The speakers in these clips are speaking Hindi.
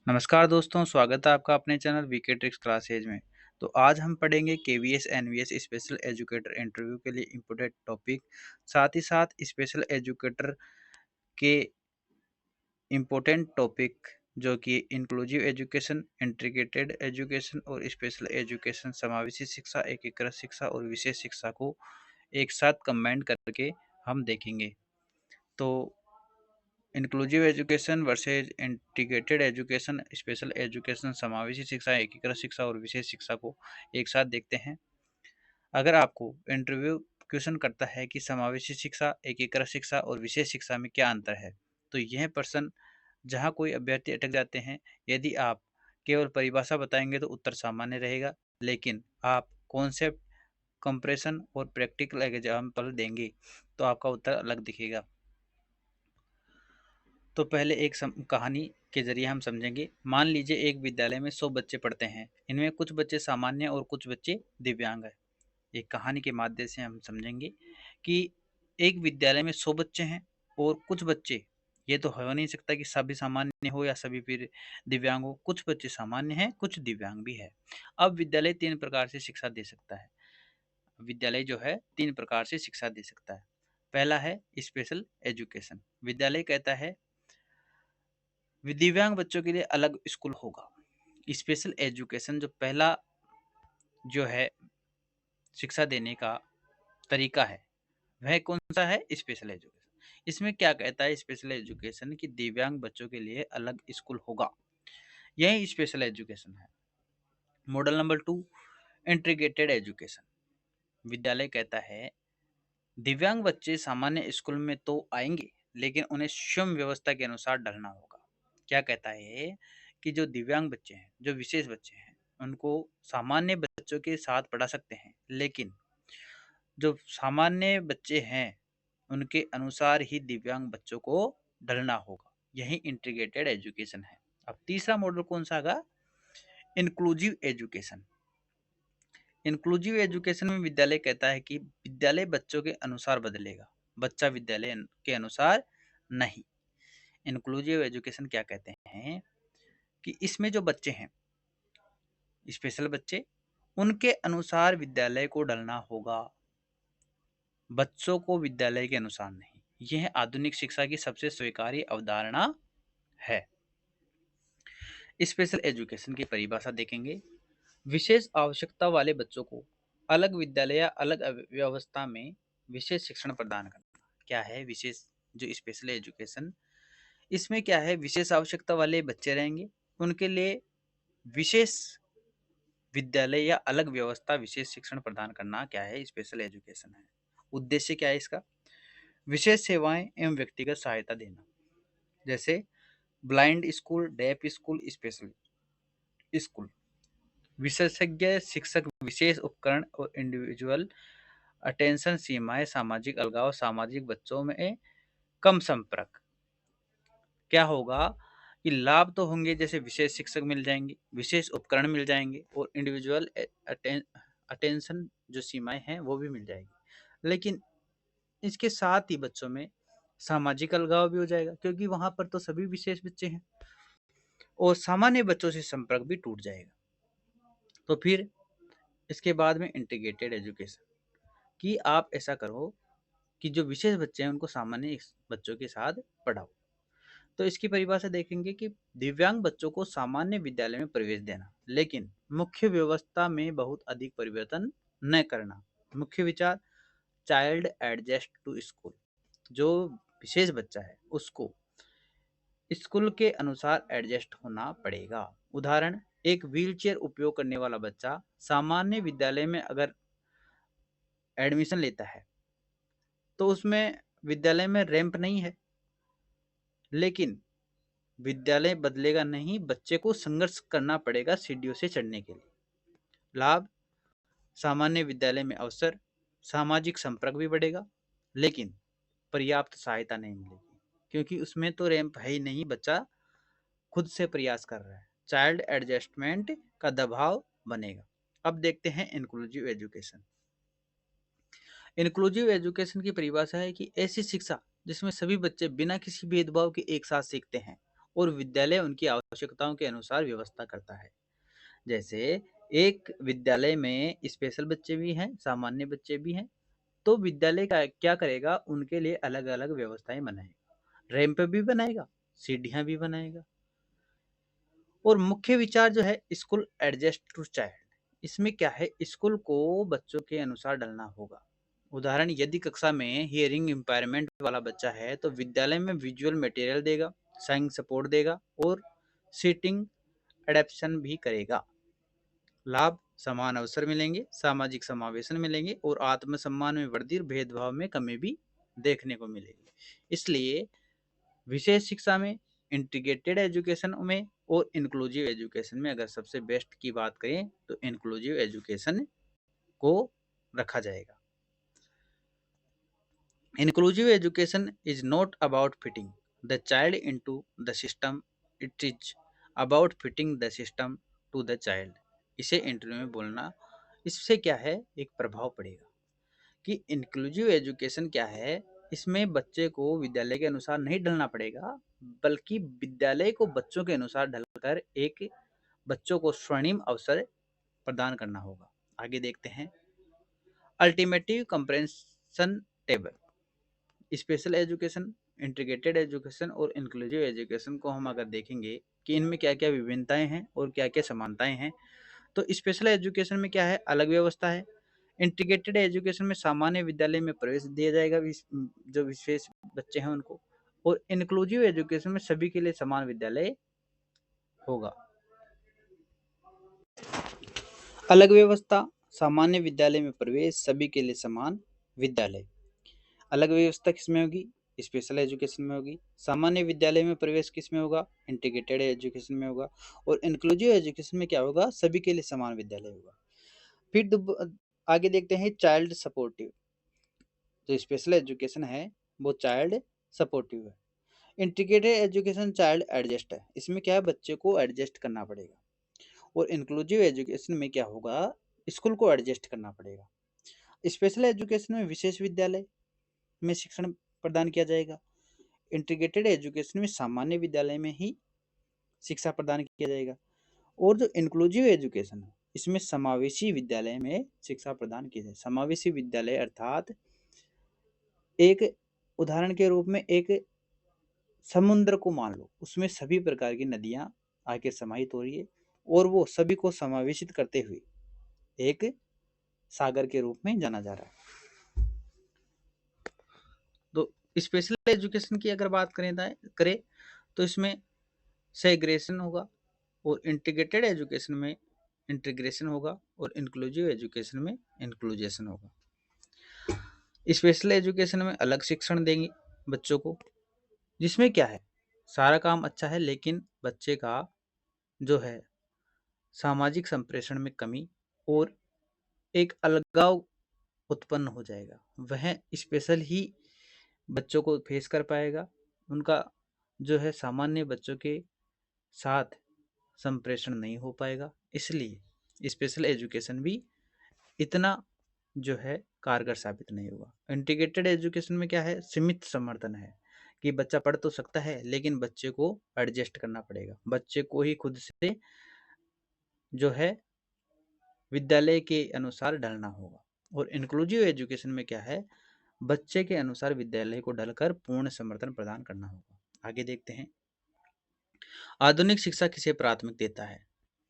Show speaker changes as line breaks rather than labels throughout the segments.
नमस्कार दोस्तों, स्वागत है आपका अपने चैनल वीके ट्रिक्स क्लासेज में। तो आज हम पढ़ेंगे KVS NVS special educator interview के लिए इम्पोर्टेंट टॉपिक, साथ ही साथ स्पेशल एजुकेटर के इम्पोर्टेंट टॉपिक जो कि इंक्लूसिव एजुकेशन, इंटीग्रेटेड एजुकेशन और स्पेशल एजुकेशन, समावेशी शिक्षा, एकीकृत शिक्षा और विशेष शिक्षा को एक साथ कंबाइन करके हम देखेंगे। तो inclusive education versus integrated education, special education, समावेशी शिक्षा, एकीकृत शिक्षा और विशेष शिक्षा को एक साथ देखते हैं। अगर आपको इंटरव्यू क्वेश्चन करता है कि समावेशी शिक्षा, एकीकृत शिक्षा और विशेष शिक्षा में क्या अंतर है, तो यह प्रश्न जहां कोई अभ्यर्थी अटक जाते हैं। यदि आप केवल परिभाषा बताएंगे तो उत्तर सामान्य रहेगा, लेकिन आप कॉन्सेप्ट, कंप्रेशन और प्रैक्टिकल एग्जाम्पल देंगे तो आपका उत्तर अलग दिखेगा। तो पहले एक कहानी के जरिए हम समझेंगे। मान लीजिए एक विद्यालय में 100 बच्चे पढ़ते हैं। इनमें कुछ बच्चे सामान्य और कुछ बच्चे दिव्यांग हैं। एक कहानी के माध्यम से हम समझेंगे कि एक विद्यालय में 100 बच्चे हैं और कुछ बच्चे, ये तो हो नहीं सकता कि सभी सामान्य हो या सभी फिर दिव्यांग हो। कुछ बच्चे सामान्य हैं, कुछ दिव्यांग भी है। अब विद्यालय 3 प्रकार से शिक्षा दे सकता है। विद्यालय जो है 3 प्रकार से शिक्षा दे सकता है। पहला है स्पेशल एजुकेशन। विद्यालय कहता है दिव्यांग बच्चों के लिए अलग स्कूल होगा। स्पेशल एजुकेशन जो पहला जो है शिक्षा देने का तरीका है, वह कौन सा है? Special education. इसमें क्या कहता है स्पेशल एजुकेशन कि दिव्यांग बच्चों के लिए अलग स्कूल होगा। यही स्पेशल एजुकेशन है। Model number 2, integrated education. विद्यालय कहता है दिव्यांग बच्चे सामान्य स्कूल में तो आएंगे, लेकिन उन्हें स्वयं व्यवस्था के अनुसार ढलना होगा। क्या कहता है कि जो दिव्यांग बच्चे हैं, जो विशेष बच्चे हैं, उनको सामान्य बच्चों के साथ पढ़ा सकते हैं, लेकिन जो सामान्य बच्चे हैं उनके अनुसार ही दिव्यांग बच्चों को ढलना होगा। यही इंटीग्रेटेड एजुकेशन है। अब तीसरा मॉडल कौन सा होगा? Inclusive education. इंक्लूसिव एजुकेशन में विद्यालय कहता है कि विद्यालय बच्चों के अनुसार बदलेगा, बच्चा विद्यालय के अनुसार नहीं। इंक्लूसिव एजुकेशन क्या कहते हैं कि इसमें जो बच्चे हैं, स्पेशल बच्चे, उनके अनुसार विद्यालय को ढलना होगा, बच्चों को विद्यालय के अनुसार नहीं। यह आधुनिक शिक्षा की सबसे स्वीकार्य अवधारणा है। स्पेशल एजुकेशन की परिभाषा देखेंगे। विशेष आवश्यकता वाले बच्चों को अलग विद्यालय या अलग व्यवस्था में विशेष शिक्षण प्रदान करना। क्या है विशेष जो स्पेशल एजुकेशन? इसमें क्या है, विशेष आवश्यकता वाले बच्चे रहेंगे, उनके लिए विशेष विद्यालय या अलग व्यवस्था विशेष शिक्षण प्रदान करना क्या है? स्पेशल एजुकेशन है। उद्देश्य क्या है इसका? विशेष सेवाएं एवं व्यक्तिगत सहायता देना, जैसे blind school, deaf school, special school. विशेषज्ञ शिक्षक, विशेष उपकरण और इंडिविजुअल अटेंशन। सीमाएं, सामाजिक अलगाव, सामाजिक बच्चों में कम संपर्क। क्या होगा कि लाभ तो होंगे, जैसे विशेष शिक्षक मिल जाएंगे, विशेष उपकरण मिल जाएंगे और इंडिविजुअल अटेंशन जो सीमाएं हैं वो भी मिल जाएगी। लेकिन इसके साथ ही बच्चों में सामाजिक अलगाव भी हो जाएगा, क्योंकि वहां पर तो सभी विशेष बच्चे हैं और सामान्य बच्चों से संपर्क भी टूट जाएगा। तो फिर इसके बाद में इंटीग्रेटेड एजुकेशन, कि आप ऐसा करो कि जो विशेष बच्चे हैं उनको सामान्य बच्चों के साथ पढ़ाओ। तो इसकी परिभाषा देखेंगे कि दिव्यांग बच्चों को सामान्य विद्यालय में प्रवेश देना, लेकिन मुख्य व्यवस्था में बहुत अधिक परिवर्तन न करना। मुख्य विचार, चाइल्ड एडजस्ट टू स्कूल। जो विशेष बच्चा है उसको स्कूल के अनुसार एडजस्ट होना पड़ेगा। उदाहरण, एक व्हीलचेयर उपयोग करने वाला बच्चा सामान्य विद्यालय में अगर एडमिशन लेता है तो उसमें विद्यालय में रैंप नहीं है, लेकिन विद्यालय बदलेगा नहीं, बच्चे को संघर्ष करना पड़ेगा सीढ़ियों से चढ़ने के लिए। लाभ, सामान्य विद्यालय में अवसर, सामाजिक संपर्क भी बढ़ेगा, लेकिन पर्याप्त सहायता नहीं मिलेगी, क्योंकि उसमें तो रैंप है ही नहीं, बच्चा खुद से प्रयास कर रहा है। चाइल्ड एडजस्टमेंट का दबाव बनेगा। अब देखते हैं इंक्लूसिव एजुकेशन। इंक्लूसिव एजुकेशन की परिभाषा है कि ऐसी शिक्षा जिसमें सभी बच्चे बिना किसी भेदभाव के एक साथ सीखते हैं और विद्यालय उनकी आवश्यकता आवश्यकताओं के अनुसार व्यवस्था करता है। जैसे एक विद्यालय में स्पेशल बच्चे भी हैं, सामान्य बच्चे भी हैं, तो विद्यालय का क्या करेगा, उनके लिए अलग-अलग व्यवस्थाएँ बनाएगा। रैंप भी बनाएगा, सीढ़ियाँ भी बनाएगा। और मुख्य विचार जो है स्कूल एडजस्ट टू चाइल्ड, इसमें क्या है, स्कूल को बच्चों के अनुसार ढलना होगा। उदाहरण, यदि कक्षा में हियरिंग इम्पेयरमेंट वाला बच्चा है तो विद्यालय में विजुअल मटेरियल देगा, साइंस सपोर्ट देगा और सीटिंग एडेप्शन भी करेगा। लाभ, समान अवसर मिलेंगे, सामाजिक समावेशन मिलेंगे और आत्मसम्मान में वृद्धि और भेदभाव में कमी भी देखने को मिलेगी। इसलिए विशेष शिक्षा में, इंटीग्रेटेड एजुकेशन में और इंक्लूसिव एजुकेशन में अगर सबसे बेस्ट की बात करें तो इंक्लूसिव एजुकेशन को रखा जाएगा। Inclusive education is not about fitting the child into the system, it is about fitting the system to the child। इसे इंटरव्यू में बोलना, इससे क्या है, एक प्रभाव पड़ेगा कि इंक्लूसिव एजुकेशन क्या है। इसमें बच्चे को विद्यालय के अनुसार नहीं ढलना पड़ेगा, बल्कि विद्यालय को बच्चों के अनुसार ढलकर एक बच्चों को स्वर्णिम अवसर प्रदान करना होगा। आगे देखते हैं, alternative comparison table. Special education, integrated education और इंक्लूसिव एजुकेशन को हम अगर देखेंगे कि इनमें क्या क्या विभिन्नताएं हैं और क्या क्या समानताएं हैं, तो स्पेशल एजुकेशन में क्या है, अलग व्यवस्था है। इंटीग्रेटेड एजुकेशन में सामान्य विद्यालय में प्रवेश दिया जाएगा जो विशेष बच्चे हैं उनको, और इंक्लूसिव एजुकेशन में सभी के लिए समान विद्यालय होगा। अलग व्यवस्था, सामान्य विद्यालय में प्रवेश, सभी के लिए समान विद्यालय। अलग व्यवस्था किसमें होगी, स्पेशल एजुकेशन में होगी। सामान्य विद्यालय में प्रवेश किसमें होगा, इंटीग्रेटेड एजुकेशन में होगा। और इंक्लूसिव एजुकेशन में क्या होगा, सभी के लिए समान विद्यालय होगा। फिर आगे देखते हैं चाइल्ड सपोर्टिव। जो स्पेशल एजुकेशन है वो चाइल्ड सपोर्टिव है। इंटीग्रेटेड एजुकेशन चाइल्ड एडजस्ट है, इसमें क्या है, बच्चे को एडजस्ट करना पड़ेगा। और इंक्लूसिव एजुकेशन में क्या होगा, स्कूल को एडजस्ट करना पड़ेगा। स्पेशल एजुकेशन में विशेष विद्यालय में शिक्षण प्रदान किया जाएगा। इंटीग्रेटेड एजुकेशन में सामान्य विद्यालय में ही शिक्षा प्रदान किया जाएगा। और जो इंक्लूसिव एजुकेशन है, इसमें समावेशी विद्यालय में शिक्षा प्रदान की जाए। समावेशी विद्यालय अर्थात एक उदाहरण के रूप में एक समुद्र को मान लो, उसमें सभी प्रकार की नदियां आके समाहित हो रही है और वो सभी को समावेशित करते हुए एक सागर के रूप में जाना जा रहा है। तो स्पेशल एजुकेशन की अगर बात करें तो इसमें सेग्रेगेशन होगा, और इंटीग्रेटेड एजुकेशन में इंटीग्रेशन होगा, और इंक्लूसिव एजुकेशन में इंक्लूजेशन होगा। स्पेशल एजुकेशन में अलग शिक्षण देंगे बच्चों को, जिसमें क्या है, सारा काम अच्छा है लेकिन बच्चे का जो है सामाजिक संप्रेषण में कमी और एक अलगाव उत्पन्न हो जाएगा। वह स्पेशल ही बच्चों को फेस कर पाएगा, उनका जो है सामान्य बच्चों के साथ संप्रेषण नहीं हो पाएगा। इसलिए स्पेशल एजुकेशन भी इतना जो है कारगर साबित नहीं होगा। इंटीग्रेटेड एजुकेशन में क्या है, सीमित समर्थन है कि बच्चा पढ़ तो सकता है लेकिन बच्चे को एडजस्ट करना पड़ेगा, बच्चे को ही खुद से जो है विद्यालय के अनुसार ढलना होगा। और इंक्लूसिव एजुकेशन में क्या है, बच्चे के अनुसार विद्यालय को ढलकर पूर्ण समर्थन प्रदान करना होगा। आगे देखते हैं, आधुनिक शिक्षा किसे प्राथमिक देता है।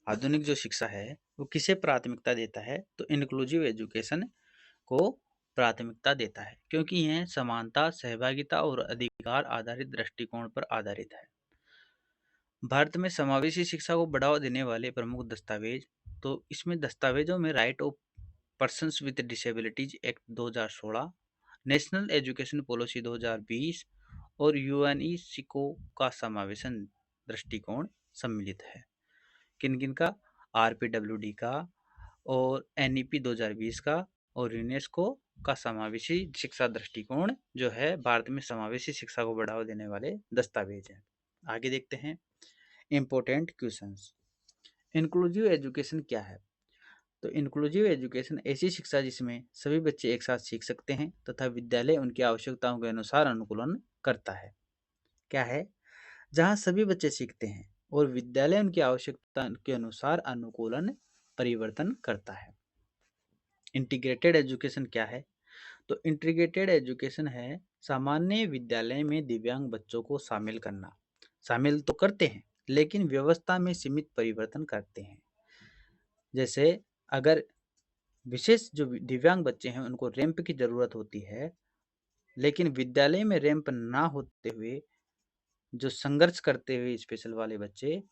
आधुनिक जो शिक्षा है वो किसे प्राथमिकता देता है, तो इंक्लूसिव एजुकेशन को प्राथमिकता देता है, क्योंकि यह समानता, सहभागिता और अधिकार आधारित दृष्टिकोण पर आधारित है। भारत में समावेशी शिक्षा को बढ़ावा देने वाले प्रमुख दस्तावेज, तो इसमें दस्तावेजों में right of persons with disabilities act 2016, national education policy 2020 और यूएनईसीओ का समावेशन दृष्टिकोण सम्मिलित है। किन किन का, आरपीडब्ल्यूडी का और एनईपी 2020 का और यूनेस्को का समावेशी शिक्षा दृष्टिकोण जो है भारत में समावेशी शिक्षा को बढ़ावा देने वाले दस्तावेज हैं। आगे देखते हैं इम्पोर्टेंट क्वेश्चंस। इंक्लूसिव एजुकेशन क्या है, तो इंक्लूसिव एजुकेशन ऐसी शिक्षा जिसमें सभी बच्चे एक साथ सीख सकते हैं तथा विद्यालय उनकी आवश्यकताओं के अनुसार अनुकूलन करता है। क्या है, जहां सभी बच्चे सीखते हैं और विद्यालय उनकी आवश्यकता के अनुसार अनुकूलन परिवर्तन करता है। इंटीग्रेटेड एजुकेशन क्या है? तो इंटीग्रेटेड एजुकेशन है सामान्य विद्यालय में दिव्यांग बच्चों को शामिल करना। शामिल तो करते हैं, लेकिन व्यवस्था में सीमित परिवर्तन करते हैं। जैसे अगर विशेष जो दिव्यांग बच्चे हैं उनको रैंप की जरूरत होती है, लेकिन विद्यालय में रैंप ना होते हुए जो संघर्ष करते हुए स्पेशल वाले बच्चे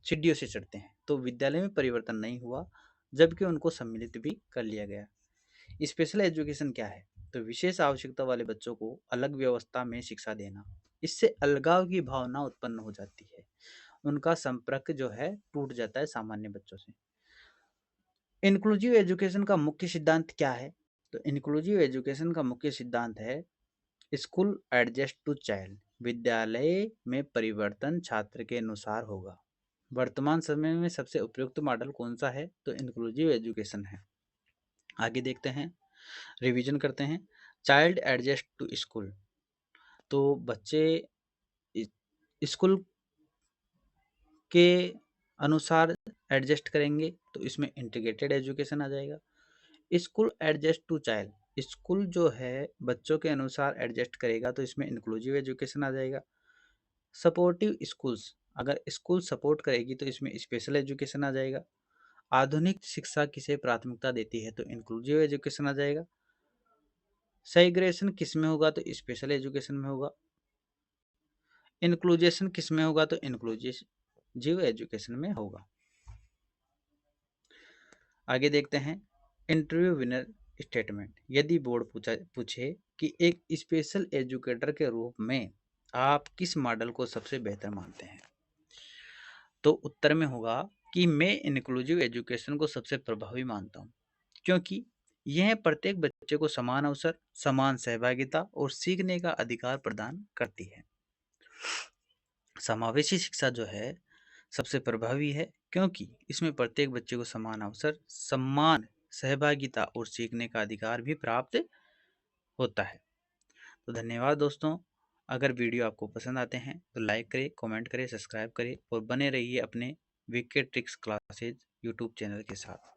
सीढ़ियों से चढ़ते हैं, तो विद्यालय में परिवर्तन नहीं हुआ, जबकि उनको सम्मिलित भी कर लिया गया। स्पेशल एजुकेशन क्या है? तो विशेष आवश्यकता वाले बच्चों को अलग व्यवस्था में शिक्षा देना। इससे अलगाव की भावना उत्पन्न हो जाती है, उनका संपर्क जो है टूट जाता है सामान्य बच्चों से। इंक्लूसिव एजुकेशन का मुख्य सिद्धांत क्या है? तो इंक्लूसिव एजुकेशन का मुख्य सिद्धांत है स्कूल एडजस्ट टू चाइल्ड। विद्यालय में परिवर्तन छात्र के अनुसार होगा। वर्तमान समय में सबसे उपयुक्त मॉडल कौन सा है? तो इंक्लूसिव एजुकेशन है। आगे देखते हैं, रिवीजन करते हैं। चाइल्ड एडजस्ट टू स्कूल, तो बच्चे स्कूल के अनुसार एडजस्ट करेंगे, तो इसमें इंटीग्रेटेड एजुकेशन आ जाएगा। School adjust to child, school जो है बच्चों के अनुसार एडजस्ट करेगा, तो इसमें इंक्लूसिव एजुकेशन आ जाएगा। सपोर्टिव स्कूल्स, अगर स्कूल सपोर्ट करेगी तो इसमें स्पेशल एजुकेशन आ जाएगा। आधुनिक शिक्षा किसे प्राथमिकता देती है? तो इंक्लूसिव एजुकेशन आ जाएगा। सेग्रेगेशन किस में होगा? तो स्पेशल एजुकेशन में होगा। इंक्लूजेशन किस में होगा? तो इंक्लूसिव एजुकेशन में होगा। आगे देखते हैं, इंटरव्यू विनर स्टेटमेंट। यदि बोर्ड पूछे कि एक स्पेशल एजुकेटर के रूप में आप किस मॉडल को सबसे बेहतर मानते हैं, तो उत्तर में होगा कि मैं इंक्लूसिव एजुकेशन को सबसे प्रभावी मानता हूँ, क्योंकि यह प्रत्येक बच्चे को समान अवसर, समान सहभागिता और सीखने का अधिकार प्रदान करती है। समावेशी शिक्षा जो है सबसे प्रभावी है, क्योंकि इसमें प्रत्येक बच्चे को समान अवसर, सम्मान, सहभागिता और सीखने का अधिकार भी प्राप्त होता है। तो धन्यवाद दोस्तों। अगर वीडियो आपको पसंद आते हैं तो लाइक करें, कमेंट करें, सब्सक्राइब करें और बने रहिए अपने VK tricks classes YouTube channel के साथ।